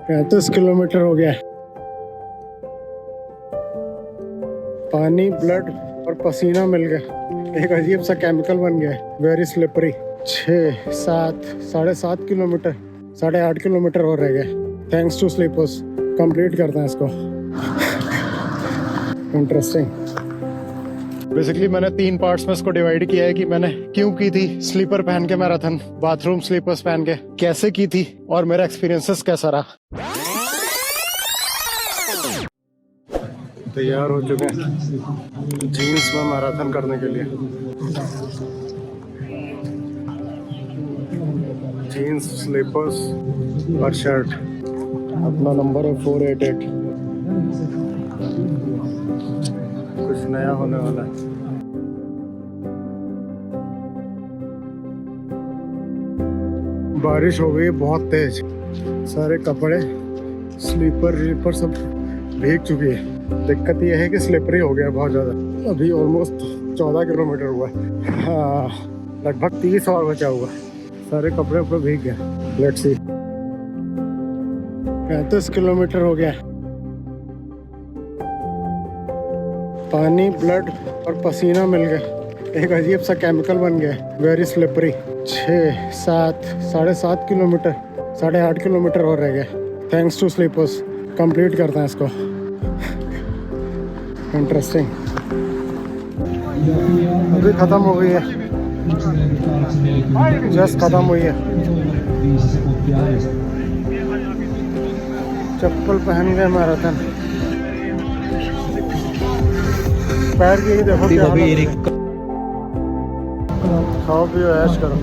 35 kilometre हो गया। पानी, ब्लड और पसीना मिल गया, एक अजीब सा केमिकल बन गया है, वेरी स्लिपरी। 6, 7, 7.5 किलोमीटर, 8.5 किलोमीटर और रह गए। Thanks to slippers. कंप्लीट करते हैं इसको। इंटरेस्टिंग। बेसिकली मैंने 3 पार्ट्स में इसको डिवाइड किया है कि मैंने क्यों की थी स्लीपर पहन के मैराथन, बाथरूम स्लीपर्स पहन के कैसे की थी और मेरा एक्सपीरियंसेस कैसा रहा। तैयार हो चुके हैं जीन्स में मैराथन करने के लिए। जीन्स, स्लीपर्स और शर्ट। अपना नंबर है 488। कुछ नया होने वाला है। बारिश हो गई बहुत तेज, सारे कपड़े स्लीपर सब भीग चुकी है। दिक्कत यह है कि स्लिपरी हो गया बहुत ज़्यादा। अभी ऑलमोस्ट 14 किलोमीटर हुआ है। हाँ, लगभग 30 और बचा हुआ। सारे कपड़े ऊपर भीग गए। Let's see. 35 किलोमीटर हो गया। पानी, ब्लड और पसीना मिल गया, एक अजीब सा केमिकल बन गया है, वेरी स्लिपरी। 6, 7, 7.5 किलोमीटर, 8.5 किलोमीटर और रह गए। Thanks to slippers. कंप्लीट करते हैं इसको। इंटरेस्टिंग। अभी ख़त्म हो गई है, जस्ट ख़त्म हुई है। चप्पल पहन गए मैराथन। पैर की देखो क्या हालत। खाओ पियो ऐश करो।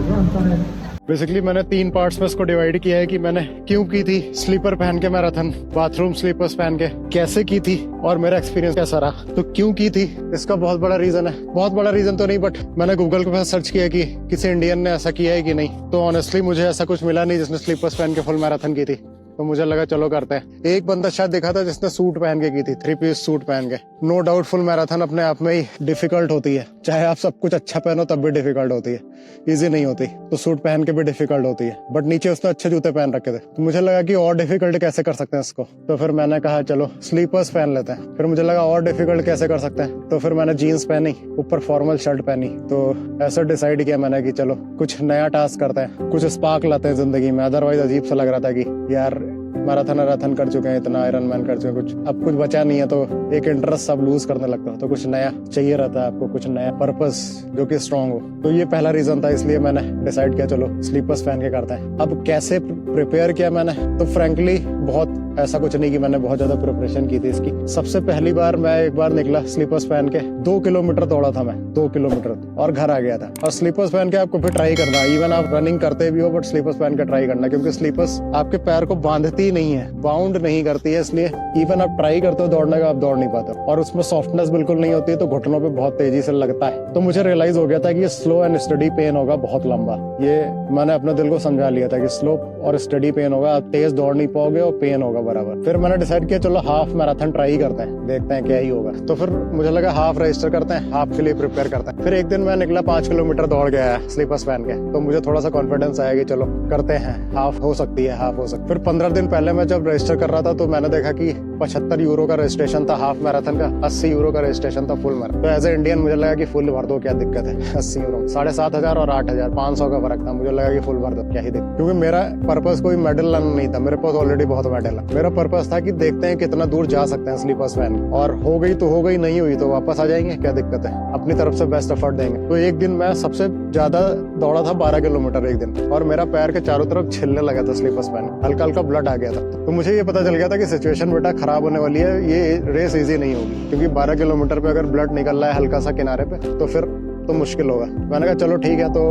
बेसिकली मैंने 3 पार्ट्स में इसको डिवाइड किया है कि मैंने क्यों की थी स्लीपर पहन के मैराथन, बाथरूम स्लीपर्स पहन के कैसे की थी और मेरा एक्सपीरियंस कैसा रहा। तो क्यों की थी इसका बहुत बड़ा रीजन है। बहुत बड़ा रीजन तो नहीं, बट मैंने गूगल के पास सर्च किया कि किसी इंडियन ने ऐसा किया है कि नहीं। तो ऑनेस्टली मुझे ऐसा कुछ मिला नहीं जिसने स्लीपर्स पहन के फुल मैराथन की थी। तो मुझे लगा चलो करते हैं। एक बंदा शायद देखा था जिसने सूट पहन के की थी, 3 पीस सूट पहन के। नो डाउट फुल मैराथन अपने आप में ही डिफिकल्ट होती है। चाहे आप सब कुछ अच्छा पहनो तब भी डिफिकल्ट होती है, इजी नहीं होती। तो सूट पहन के भी डिफिकल्ट होती है, बट नीचे उसने अच्छे जूते पहन रखे थे। तो मुझे लगा कि और डिफिकल्ट कैसे कर सकते हैं इसको। तो फिर मैंने कहा चलो स्लीपर्स पहन लेते हैं। फिर मुझे लगा और डिफिकल्ट कैसे कर सकते हैं। तो फिर मैंने जीन्स पहनी, ऊपर फॉर्मल शर्ट पहनी। तो ऐसा डिसाइड किया मैंने कि चलो कुछ नया टास्क करते हैं, कुछ स्पार्क लाते हैं जिंदगी में। अदरवाइज अजीब सा लग रहा था कि यार मैराथन कर चुके हैं, इतना आयरन मैन कर चुके हैं, कुछ अब कुछ बचा नहीं है। तो एक इंटरेस्ट सब लूज करने लगता है। तो कुछ नया चाहिए रहता है आपको, कुछ नया पर्पस जो कि स्ट्रांग हो। तो ये पहला रीजन था, इसलिए मैंने डिसाइड किया चलो स्लीपर्स पहन के करते हैं। अब कैसे प्रिपेयर किया मैंने, तो फ्रैंकली बहुत ऐसा कुछ नहीं कि मैंने बहुत ज्यादा प्रिपरेशन की थी इसकी। सबसे पहली बार मैं एक बार निकला स्लीपर्स पहन के, 2 किलोमीटर दौड़ा था मैं, 2 किलोमीटर, और घर आ गया था। और स्लीपर्स पहन के आपको फिर ट्राई करना, इवन आप रनिंग करते भी हो बट स्लीपर्स पहन के ट्राई करना, क्योंकि स्लीपर्स आपके पैर को बांधती नहीं है, बाउंड नहीं करती है। इसलिए इवन आप ट्राई करते हो दौड़ने का, आप दौड़ नहीं पाते। और उसमें सॉफ्टनेस बिल्कुल नहीं होती है, तो घुटनों पे बहुत तेजी से लगता है। तो मुझे रियलाइज हो गया था कि ये स्लो एंड स्टडी पेन होगा बहुत लंबा। ये मैंने अपने दिल को समझा लिया था कि स्लो और स्टडी पेन होगा, आप तेज दौड़ नहीं पाओगे और पेन होगा बराबर। फिर मैंने डिसाइड किया चलो हाफ मैराथन ट्राई करते हैं, देखते हैं क्या ही होगा। तो फिर मुझे लगा हाफ रजिस्टर करते हैं, हाफ के लिए प्रिपेयर करते हैं। फिर एक दिन मैं निकला 5 किलोमीटर दौड़ गया स्लीपर्स पहन के। तो मुझे थोड़ा सा कॉन्फिडेंस आया कि चलो करते हैं, हाफ हो सकती है, हाफ हो सकती है। फिर 15 दिन पहले मैं जब रजिस्टर कर रहा था तो मैंने देखा कि 75 यूरो का रजिस्ट्रेशन था हाफ मैराथन का, 80 यूरो का रजिस्ट्रेशन था फुल मैराथन। तो एज ए इंडियन मुझे लगा कि फुल भर दो, क्या दिक्कत है। 80 यूरो, 7,500 और 8,000, 500 का फर्क था। मुझे लगा कि फुल भर दो, क्या ही दिक्कत। क्योंकि मेरा पर्पस कोई मेडल लाना नहीं था, मेरे पास ऑलरेडी बहुत मेडल है। मेरा पर्पस था कि देखते हैं कितना दूर जा सकते हैं स्लीपर्स पहन, और हो गई तो हो गई, नहीं हुई तो वापस आ जाएंगे, क्या दिक्कत है। अपनी तरफ से बेस्ट एफर्ट देंगे। तो एक दिन मैं सबसे ज्यादा दौड़ा था 12 किलोमीटर एक दिन, और मेरा पैर के चारों तरफ छिलने लगा था स्लीपर्स पहन, हल्का हल्का ब्लड आ गया था। तो मुझे ये पता चल गया था कि सिचुएशन बेटा खराब होने वाली है, ये रेस इजी नहीं होगी। क्योंकि 12 किलोमीटर पे अगर ब्लड निकल रहा है हल्का सा किनारे पे, तो फिर तो मुश्किल होगा। मैंने कहा चलो ठीक है। तो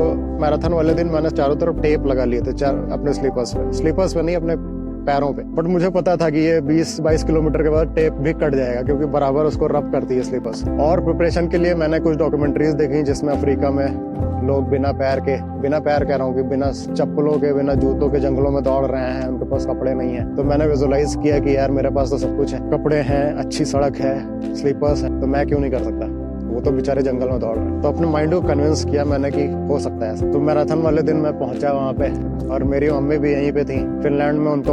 मैराथन वाले दिन मैंने चारों तरफ टेप लगा लिए थे, अपने स्लीपर्स पे नहीं, अपने पैरों पे। बट मुझे पता था कि ये 20-22 किलोमीटर के बाद टेप भी कट जाएगा, क्योंकि बराबर उसको रब करती है स्लीपर्स। और प्रिपरेशन के लिए मैंने कुछ डॉक्यूमेंट्रीज देखी जिसमें अफ्रीका में लोग बिना पैर कह रहा हूँ कि बिना चप्पलों के, बिना जूतों के जंगलों में दौड़ रहे हैं, उनके पास कपड़े नहीं है। तो मैंने विजुअलाइज किया कि यार मेरे पास तो सब कुछ है, कपड़े हैं, अच्छी सड़क है, स्लीपर्स है, तो मैं क्यों नहीं कर सकता। वो तो बेचारे जंगल में दौड़ रहे हैं। तो अपने माइंड को कन्विंस किया मैंने कि हो सकता है ऐसा। तो मैराथन वाले दिन मैं पहुंचा वहाँ पे और मेरी मम्मी भी यहीं पे थी। फिनलैंड में उनको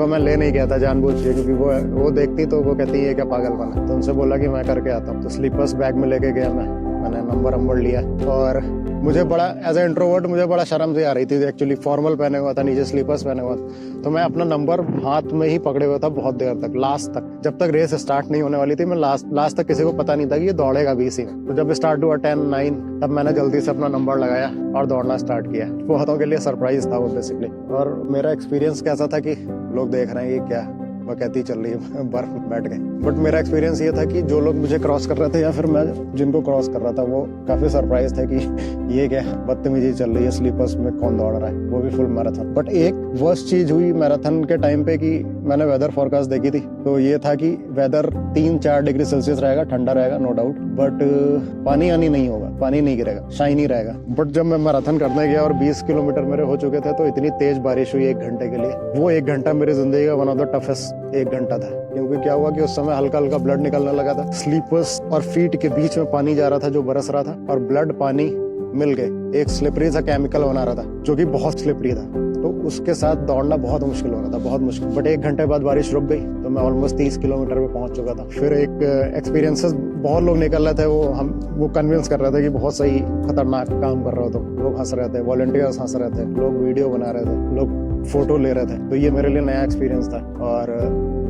मैं ले नहीं गया था जानबूझ के, क्योंकि वो देखती तो वो कहती है क्या पागलपन है। तो उनसे बोला कि मैं करके आता हूँ। तो स्लीपर्स बैग में लेके गया मैंने नंबर लिया। और मुझे बड़ा एज ए इंट्रोवर्ट मुझे बड़ा शर्म से आ रही थी। एक्चुअली फॉर्मल पहने हुआ था, नीचे स्लीपर्स पहने हुआ था। तो मैं अपना नंबर हाथ में ही पकड़े हुआ था बहुत देर तक, लास्ट तक, जब तक रेस स्टार्ट नहीं होने वाली थी। मैं लास्ट तक किसी को पता नहीं था कि ये दौड़ेगा भी इसी में। तो जब स्टार्ट हुआ 10, 9 तब मैंने जल्दी से अपना नंबर लगाया और दौड़ना स्टार्ट किया। बहुतों के लिए सरप्राइज था वो बेसिकली। और मेरा एक्सपीरियंस कैसा था कि लोग देख रहे हैं ये क्या वो कहती चल रही है, बर्फ में बैठ गए। बट मेरा एक्सपीरियंस ये था कि जो लोग मुझे क्रॉस कर रहे थे या फिर मैं जिनको क्रॉस कर रहा था वो काफी सरप्राइज थे कि ये क्या बदतमीजी चल रही है, स्लीपर्स में कौन दौड़ रहा है, वो भी फुल मैराथन। बट एक वर्स्ट चीज हुई मैराथन के टाइम पे कि मैंने वेदर फोरकास्ट देखी थी। तो ये था कि वेदर 3-4 डिग्री सेल्सियस रहेगा, ठंडा रहेगा नो डाउट, बट पानी आनी नहीं होगा, पानी नहीं गिरेगा, शाइनी रहेगा। बट जब मैं मैराथन करने गया और 20 किलोमीटर मेरे हो चुके थे तो इतनी तेज बारिश हुई 1 घंटे के लिए। वो 1 घंटा मेरी जिंदगी का वन ऑफ द टफेस्ट 1 घंटा था। क्योंकि क्या हुआ कि उस समय हल्का हल्का ब्लड निकलने लगा था। स्लीपर्स और फीट के बीच में पानी जा रहा था जो बरस रहा था, और ब्लड पानी मिल गए। एक स्लिपरी सा केमिकल बना रहा था जो कि बहुत स्लिपरी था। तो उसके साथ दौड़ना बहुत मुश्किल हो रहा था, बहुत मुश्किल। बट 1 घंटे बाद बारिश रुक गई तो मैं ऑलमोस्ट 30 किलोमीटर पे पहुंच चुका था। फिर एक एक्सपीरियंसेस बहुत लोग निकल रहे थे, वो कन्विंस कर रहे थे कि बहुत सही खतरनाक काम कर रहे हो। तो लोग हंस रहे थे, वॉलंटियर्स हंस रहे थे, लोग वीडियो बना रहे थे, लोग फोटो ले रहे थे। तो ये मेरे लिए नया एक्सपीरियंस था। और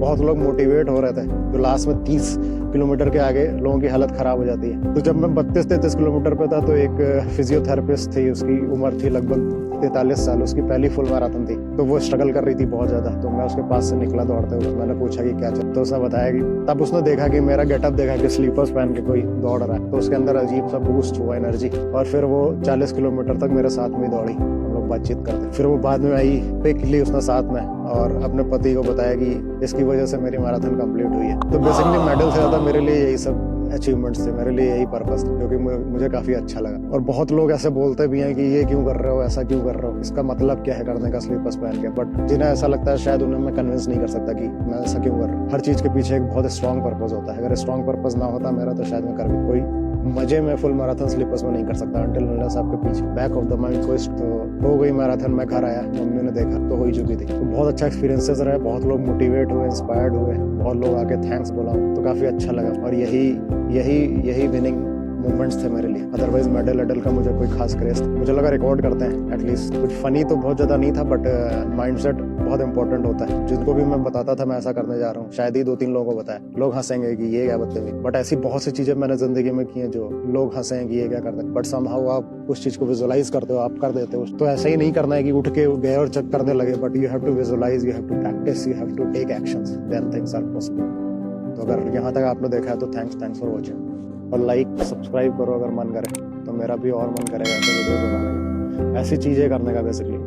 बहुत लोग मोटिवेट हो रहे थे। तो लास्ट में 30 किलोमीटर के आगे लोगों की हालत खराब हो जाती है। तो जब मैं 32-33 किलोमीटर पे था तो एक फिजियोथेरेपिस्ट थी, उसकी उम्र थी लगभग 43 साल, उसकी पहली फुल मैराथन थी। तो वो स्ट्रगल कर रही थी बहुत ज्यादा। तो मैं उसके पास से निकला दौड़ते हुए। मैंने पूछा कि क्या चल, तो उसने बताया कि तब उसने देखा कि मेरा गेटअप देखा कि स्लीपर्स पहन के कोई दौड़ रहा है। तो उसके अंदर अजीब सा बूस्ट हुआ एनर्जी, और फिर वो 40 किलोमीटर तक मेरे साथ में दौड़ी। हम लोग बातचीत करते। फिर वो बाद में आई, पिक ली उसने साथ में, और अपने पति को बताया कि इसकी वजह से मेरी मैराथन कंप्लीट हुई है। तो बेसिकली मेडल से ज्यादा मेरे लिए यही सब अचीवमेंट्स थे, मेरे लिए यही पर्पस था, क्योंकि मुझे काफी अच्छा लगा। और बहुत लोग ऐसे बोलते भी हैं कि ये क्यों कर रहे हो, ऐसा क्यों कर रहे हो, इसका मतलब क्या है करने का स्लीपर्स पहन के। बट जिन्हें ऐसा लगता है शायद उन्हें मैं कन्विंस नहीं कर सकता कि मैं ऐसा क्यों कर रहा हूँ। हर चीज के पीछे एक बहुत स्ट्रॉन्ग पर्पस होता है। अगर स्ट्रॉन्ग पर्पस ना होता मेरा तो शायद मैं कर भी कोई मजे में फुल मैराथन स्लीपर्स में नहीं कर सकता। अंटिल अनलेस आपके पीछे बैक ऑफ द माइंड कोई तो हो गई मैराथन, मैं घर आया, मम्मी ने देखा तो हो ही चुकी थी। तो बहुत अच्छा एक्सपीरियंसेस रहे, बहुत लोग मोटिवेट हुए, इंस्पायर्ड हुए, बहुत लोग आके थैंक्स बोला, तो काफी अच्छा लगा। और यही विनिंग मूवमेंट्स थे मेरे लिए। अदरवाइज मेडल का मुझे कोई खास क्रेज, मुझे लगा रिकॉर्ड करते हैं एटलीस्ट। कुछ फनी तो बहुत ज्यादा नहीं था, बट माइंडसेट बहुत इंपॉर्टेंट होता है। जिनको भी मैं बताता था मैं ऐसा करने जा रहा हूँ, शायद ही 2-3 लोगों को बताया। लोग हंसेंगे कि ये क्या बदतमीजी, बट ऐसी बहुत सी चीजें मैंने जिंदगी में की हैं जो लोग हंसेंगे कि ये क्या करते हैं। बट समहाउ आप उस चीज को विजुअलाइज करते हो, आप कर देते हो। तो ऐसा ही नहीं करना है कि उठ के गए और चेक करने लगे, but you have to visualise, you have to practise, you have to take actions, then things are possible. तो अगर यहाँ तक आपने देखा है तो थैंक्स फॉर वॉचिंग। और लाइक सब्सक्राइब करो अगर मन करे, तो मेरा भी और मन करेगा ऐसे वीडियोस बनाने का, ऐसी चीजें करने का बेसिकली।